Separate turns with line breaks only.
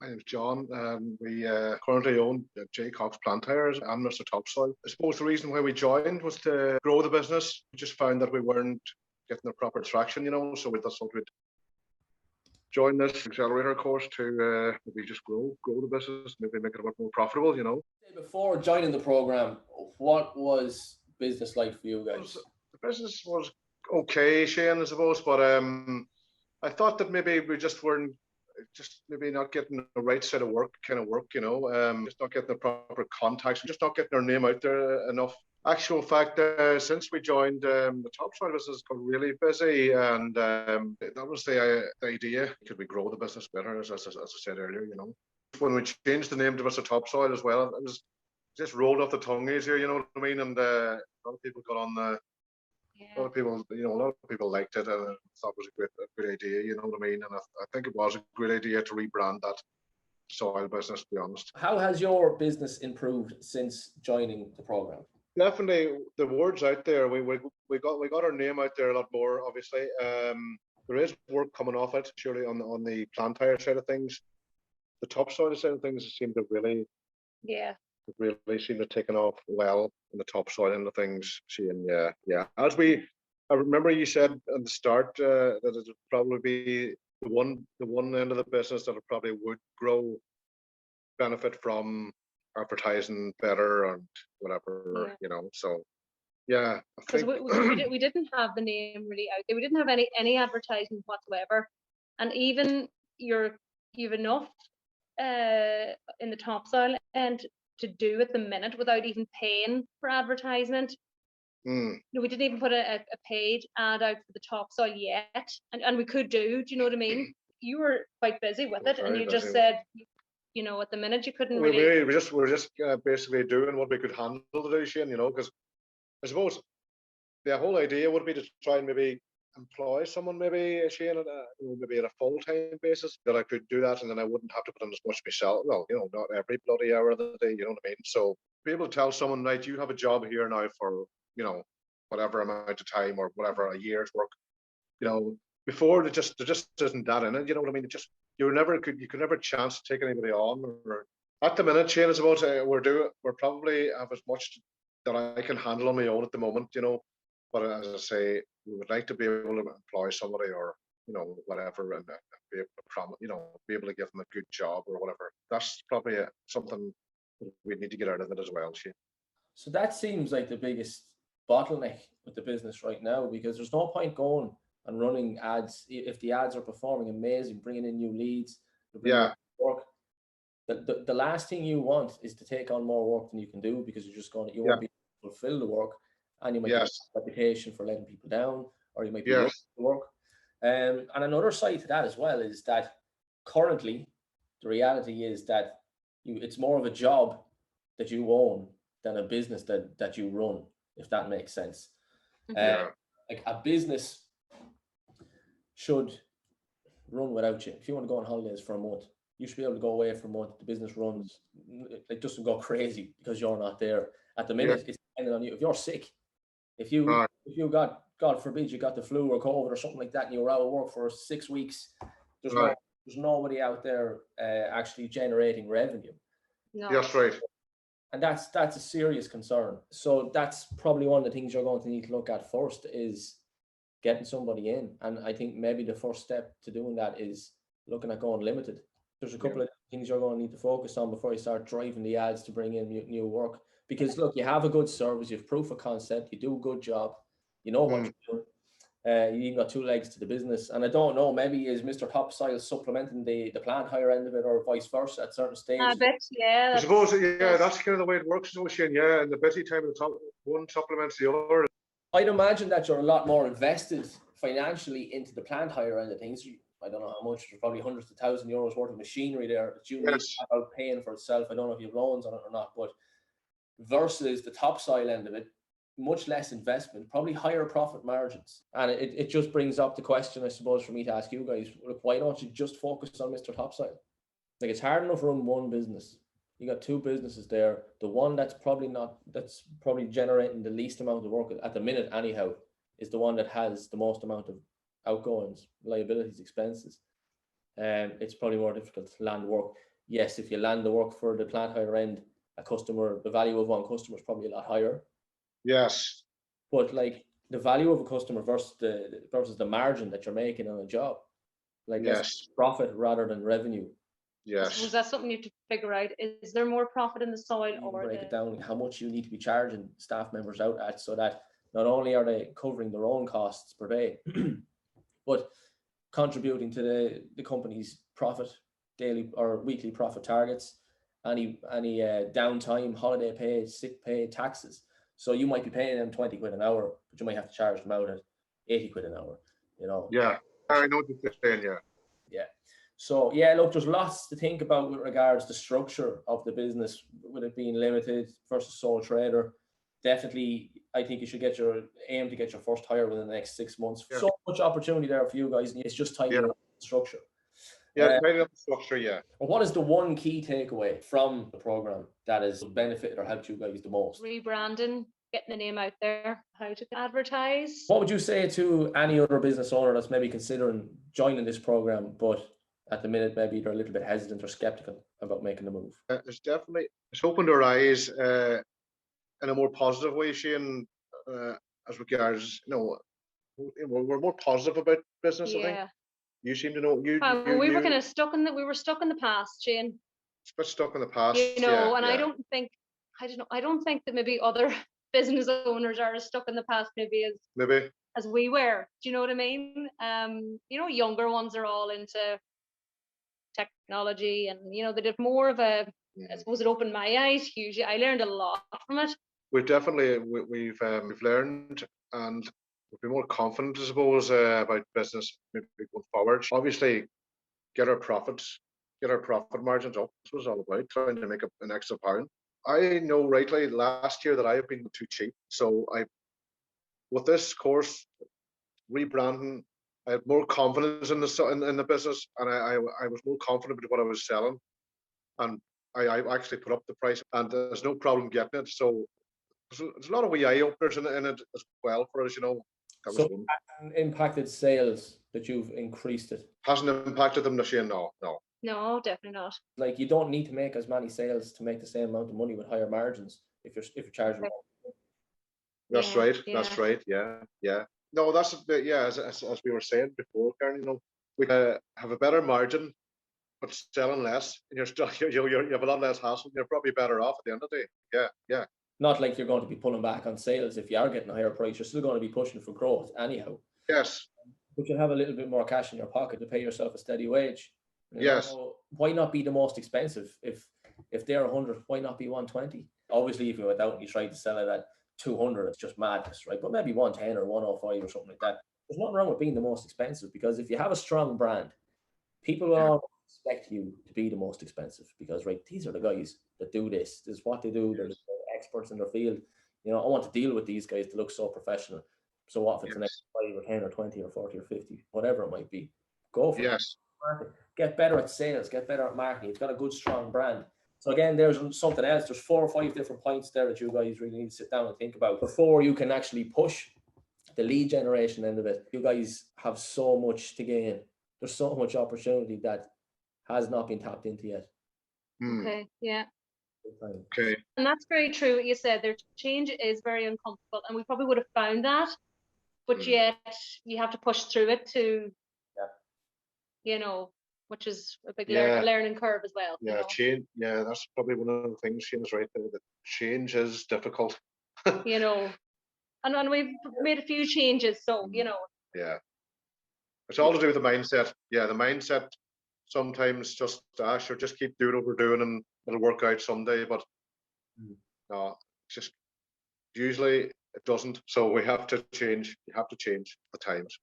My name's John. We currently own J. Cox Plant Hires and Mr. Topsoil. I suppose the reason why we joined was to grow the business. We just found that we weren't getting the proper traction, so we thought we'd join this Accelerator course to maybe just grow the business, maybe make it a bit more profitable,
Before joining the program, what was business like for you guys?
The business was okay, Shane, I suppose, but I thought that maybe we just weren't maybe not getting the right set of work, just not getting the proper contacts, just not getting our name out there enough. Actual fact, since we joined the Topsoil business, got really busy, and that was the idea. Could we grow the business better, as I said earlier, When we changed the name to Mr. Topsoil as well, it was just rolled off the tongue easier, you know what I mean? And a lot of people got on the. A lot of people liked it and thought it was a good idea, you know what I mean? And I think it was a great idea to rebrand that soil business, to be honest.
How has your business improved since joining the program?
Definitely, the word's out there. We got our name out there a lot more, obviously. There is work coming off it, surely on the plant hire side of things. The topsoil side of things seem to really seem to have taken off well in the topsoil end of things. Yeah. I remember you said at the start that it would probably be the one end of the business that it probably would benefit from advertising better and whatever, So yeah, I think
we didn't have the name really out there. We didn't have any advertising whatsoever, and even you've enough in the topsoil and to do at the minute without even paying for advertisement. We didn't even put a paid ad out for the topsoil yet, and we could do you know what I mean? You were quite busy with it, and you just said, at the minute you couldn't really.
We're just basically doing what we could handle to do, Shane, because I suppose the whole idea would be to try and maybe employ someone, maybe Shane, maybe at a full-time basis, that I could do that, and then I wouldn't have to put in as much myself. Well, not every bloody hour of the day, you know what I mean? So be able to tell someone, right, you have a job here now for, whatever amount of time or whatever, a year's work. Before there just isn't that in it, you know what I mean? You could never chance to take anybody on. Or at the minute, Shane, is about we're probably have as much that I can handle on my own at the moment, But as I say, we would like to be able to employ somebody or, whatever, and be able to be able to give them a good job or whatever. That's probably something we need to get out of it as well, Shane.
So that seems like the biggest bottleneck with the business right now, because there's no point going and running ads if the ads are performing amazing, bringing in new leads, work. The last thing you want is to take on more work than you can do, because you won't be able to fulfill the work, and you might get a reputation for letting people down, or you might be looking to work. And another side to that as well is that currently the reality is that it's more of a job that you own than a business that you run, if that makes sense. Like a business should run without you. If you want to go on holidays for a month, you should be able to go away for a month. The business runs, it doesn't go crazy because you're not there. At the minute, it's dependent on you. If you're sick, if you got, God forbid, you got the flu or COVID or something like that, and you were out of work for 6 weeks, there's nobody out there actually generating revenue.
No.
That's right.
And that's a serious concern. So that's probably one of the things you're going to need to look at first, is getting somebody in. And I think maybe the first step to doing that is looking at going limited. There's a couple of things you're going to need to focus on before you start driving the ads to bring in new work. Because look, you have a good service, you have proof of concept, you do a good job, you know what you're doing. You even got two legs to the business. And I don't know, maybe is Mr. Topsoil supplementing the plant hire end of it, or vice versa at certain stages?
A bit, yeah.
I suppose, that's kind of the way it works, Shane. Yeah, and the busy time of the top one supplements the other.
I'd imagine that you're a lot more invested financially into the plant hire end of things. I don't know how much, there's probably hundreds of thousands of euros worth of machinery there that you need to have out paying for itself. I don't know if you have loans on it or not, but versus the topsoil end of it, much less investment, probably higher profit margins. And it just brings up the question, I suppose, for me to ask you guys, look, why don't you just focus on Mr. Topsoil? Like, it's hard enough to run one business. You got two businesses there. The one that's probably generating the least amount of work at the minute anyhow is the one that has the most amount of outgoings, liabilities, expenses. it's probably more difficult to land work. Yes, if you land the work for the plant hire end, the value of one customer is probably a lot higher.
Yes.
But like the value of a customer versus the margin that you're making on a job, like that's profit rather than revenue.
Yes.
Was that something you have to figure out? Is there more profit in the soil, or
break it down how much you need to be charging staff members out at, so that not only are they covering their own costs per day, but contributing to the company's profit, daily or weekly profit targets, any downtime, holiday pay, sick pay, taxes. So you might be paying them 20 quid an hour, but you might have to charge them out at 80 quid an hour, you know.
Yeah, I know what you're saying,
yeah. So yeah, look, there's lots to think about with regards to structure of the business, with it being limited versus sole trader. Definitely, I think you should aim to get your first hire within the next 6 months. Yeah. So much opportunity there for you guys, and it's just tightening up the structure.
Yeah, tightening up the structure, yeah.
What is the one key takeaway from the program that has benefited or helped you guys the most?
Rebranding, getting the name out there, how to advertise.
What would you say to any other business owner that's maybe considering joining this program, but at the minute maybe they're a little bit hesitant or skeptical about making the move?
It's opened their eyes in a more positive way, Shane, as regards, we're more positive about business, I think. You seem to know. We were
kind of stuck in the past, Shane.
It's a bit stuck in the past,
and I don't think that maybe other business owners are as stuck in the past maybe as we were. Do you know what I mean? Younger ones are all into technology, and they did more of a. I suppose it opened my eyes hugely. I learned a lot from it.
We've learned, and we'll be more confident, I suppose, about business maybe going forward. Obviously, get our profit margins up. That's what it's all about, trying to make up an extra pound. I know rightly last year that I have been too cheap. So with this course, rebranding, I had more confidence in the business, and I was more confident with what I was selling, and I actually put up the price, and there's no problem getting it. So there's a lot of wee eye openers in it as well for us, That
so it hasn't impacted sales that you've increased it?
Hasn't impacted them this year, no.
No, definitely not.
Like, you don't need to make as many sales to make the same amount of money with higher margins if you're charging more.
That's right. That's right. Yeah. No, that's as we were saying before, Karen. We have a better margin, but selling less, and you have a lot less hassle. You're probably better off at the end of the day. Yeah.
Not like you're going to be pulling back on sales if you are getting a higher price. You're still going to be pushing for growth anyhow.
Yes.
But you'll have a little bit more cash in your pocket to pay yourself a steady wage.
Yes.
Why not be the most expensive? If they're 100, why not be 120? Obviously, if you went out and you tried to sell it at 200, it's just madness, right? But maybe 110 or 105 or something like that. There's nothing wrong with being the most expensive, because if you have a strong brand, people will always expect you to be the most expensive, because, right, these are the guys that do this. This is what they do. They're experts in their field. I want to deal with these guys to look so professional. So what if it's an extra 5 or 10 or 20 or 40 or 50, whatever it might be? Go for it. Get better at sales, get better at marketing. It's got a good, strong brand. So again, there's something else. There's 4 or 5 different points there that you guys really need to sit down and think about before you can actually push the lead generation end of it. You guys have so much to gain. There's so much opportunity that has not been tapped into yet.
Okay, yeah.
Okay.
And that's very true what you said. Their change is very uncomfortable, and we probably would have found that, but yet you have to push through it to, which is a big learning curve as well.
Change. Yeah, that's probably one of the things, Shane's right there, that change is difficult.
And we've made a few changes, so
Yeah. It's all to do with the mindset. Yeah, the mindset. Sometimes just keep doing what we're doing and it'll work out someday. But no, just usually it doesn't. So we have to change. You have to change the times.